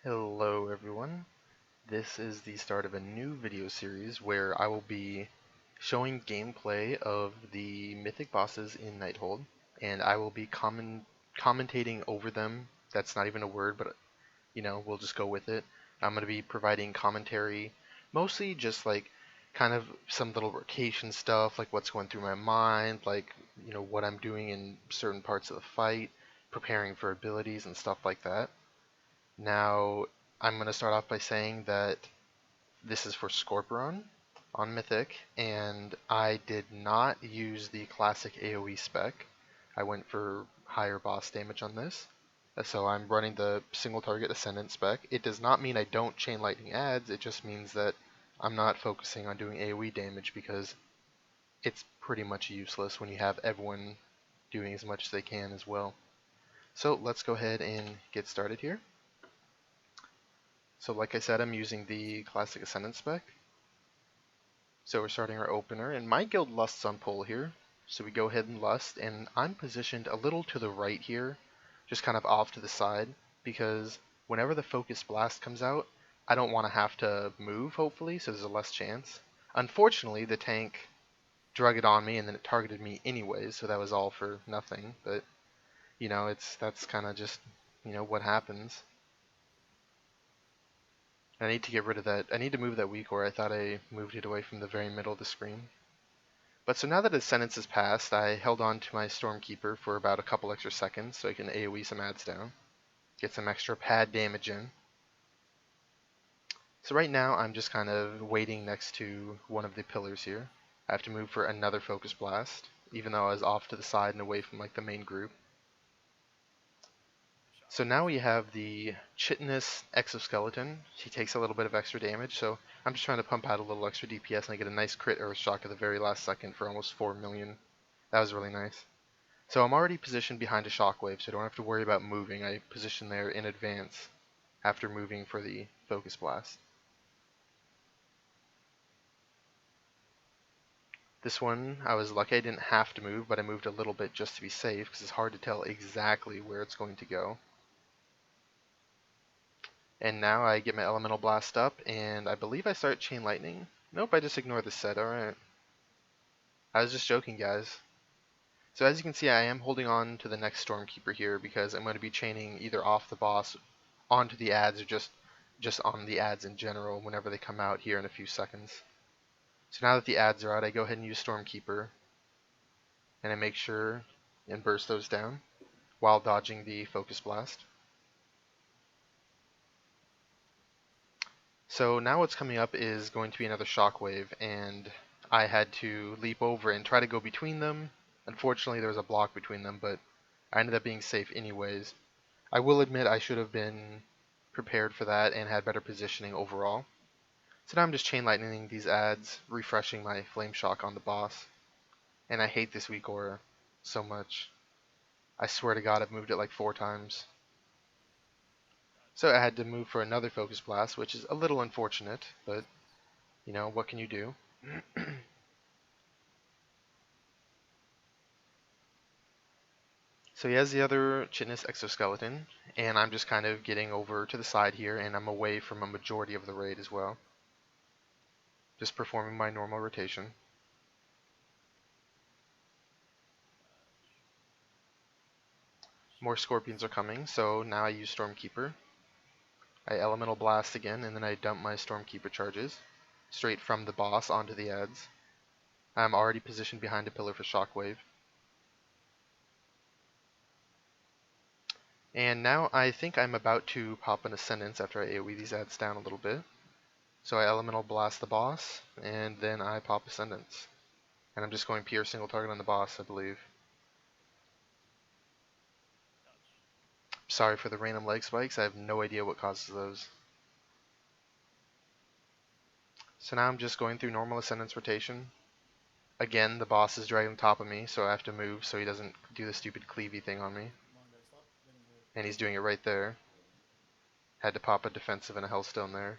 Hello everyone, this is the start of a new video series where I will be showing gameplay of the mythic bosses in Nighthold, and I will be commentating over them. That's not even a word, but we'll just go with it. I'm going to be providing commentary, mostly just like kind of some little rotation stuff, like what's going through my mind, like what I'm doing in certain parts of the fight, preparing for abilities and stuff like that. Now, I'm going to start off by saying that this is for Skorpyron on Mythic, and I did not use the classic AoE spec. I went for higher boss damage on this. So I'm running the single target Ascendant spec. It does not mean I don't chain lightning adds, it just means that I'm not focusing on doing AoE damage because it's pretty much useless when you have everyone doing as much as they can as well. So let's go ahead and get started here. So like I said, I'm using the classic Ascendant spec. So we're starting our opener, and my guild lusts on pull here. So we go ahead and lust, and I'm positioned a little to the right here, just kind of off to the side, because whenever the focus blast comes out, I don't want to have to move, hopefully, so there's a less chance. Unfortunately, the tank drug it on me, and then it targeted me anyways, so that was all for nothing, but, that's kind of just, what happens. I need to get rid of that. I need to move that weak ore. I thought I moved it away from the very middle of the screen. But so now that his sentence has passed, I held on to my Stormkeeper for about a couple extra seconds so I can AoE some adds down. Get some extra pad damage in. So right now I'm just kind of waiting next to one of the pillars here. I have to move for another Focus Blast, even though I was off to the side and away from like the main group. So now we have the Chitinous Exoskeleton. He takes a little bit of extra damage, so I'm just trying to pump out a little extra DPS, and I get a nice crit Earth Shock at the very last second for almost 4 million. That was really nice. So I'm already positioned behind a Shockwave, so I don't have to worry about moving. I position there in advance after moving for the Focus Blast. This one, I was lucky I didn't have to move, but I moved a little bit just to be safe, because it's hard to tell exactly where it's going to go. And now I get my Elemental Blast up, and I believe I start Chain Lightning. Nope, I just ignore the set, alright. I was just joking, guys. So as you can see, I am holding on to the next Stormkeeper here, because I'm going to be chaining either off the boss, onto the adds, or just on the adds in general whenever they come out here in a few seconds. So now that the adds are out, I go ahead and use Stormkeeper, and I make sure and burst those down, while dodging the Focus Blast. So now what's coming up is going to be another Shockwave, and I had to leap over and try to go between them. Unfortunately, there was a block between them, but I ended up being safe anyways. I will admit I should have been prepared for that and had better positioning overall. So now I'm just chain lightning these adds, refreshing my Flame Shock on the boss. And I hate this weak aura so much. I swear to God, I've moved it like 4 times. So I had to move for another Focus Blast, which is a little unfortunate, but, what can you do? So he has the other Chitinous Exoskeleton, and I'm just kind of getting over to the side here, and I'm away from a majority of the raid as well. Just performing my normal rotation. More Scorpions are coming, so now I use Stormkeeper. I Elemental Blast again, and then I dump my Stormkeeper charges straight from the boss onto the adds. I'm already positioned behind a pillar for Shockwave. And now I think I'm about to pop an Ascendance after I AoE these adds down a little bit. So I Elemental Blast the boss, and then I pop Ascendance. And I'm just going pure single target on the boss, I believe. Sorry for the random leg spikes, I have no idea what causes those. So now I'm just going through normal Ascendance rotation. Again, the boss is dragging on top of me, so I have to move so he doesn't do the stupid cleavy thing on me. And he's doing it right there. Had to pop a defensive and a Hellstone there.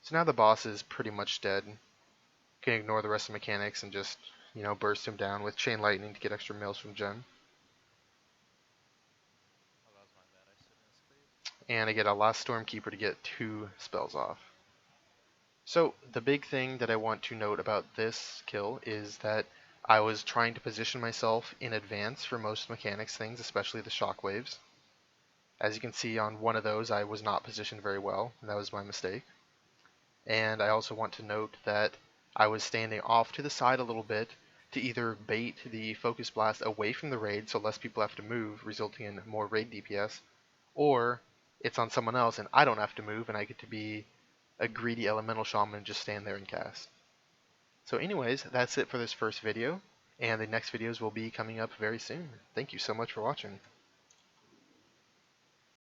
So now the boss is pretty much dead. Can ignore the rest of the mechanics and just, burst him down with Chain Lightning to get extra mills from Jen. and I get a last Stormkeeper to get 2 spells off. So the big thing that I want to note about this kill is that I was trying to position myself in advance for most mechanics things, especially the shockwaves. As you can see on one of those, I was not positioned very well, and that was my mistake. And I also want to note that I was standing off to the side a little bit to either bait the Focus Blast away from the raid so less people have to move, resulting in more raid DPS, or it's on someone else and I don't have to move and I get to be a greedy elemental shaman and just stand there and cast. So anyways, that's it for this first video, and the next videos will be coming up very soon. Thank you so much for watching.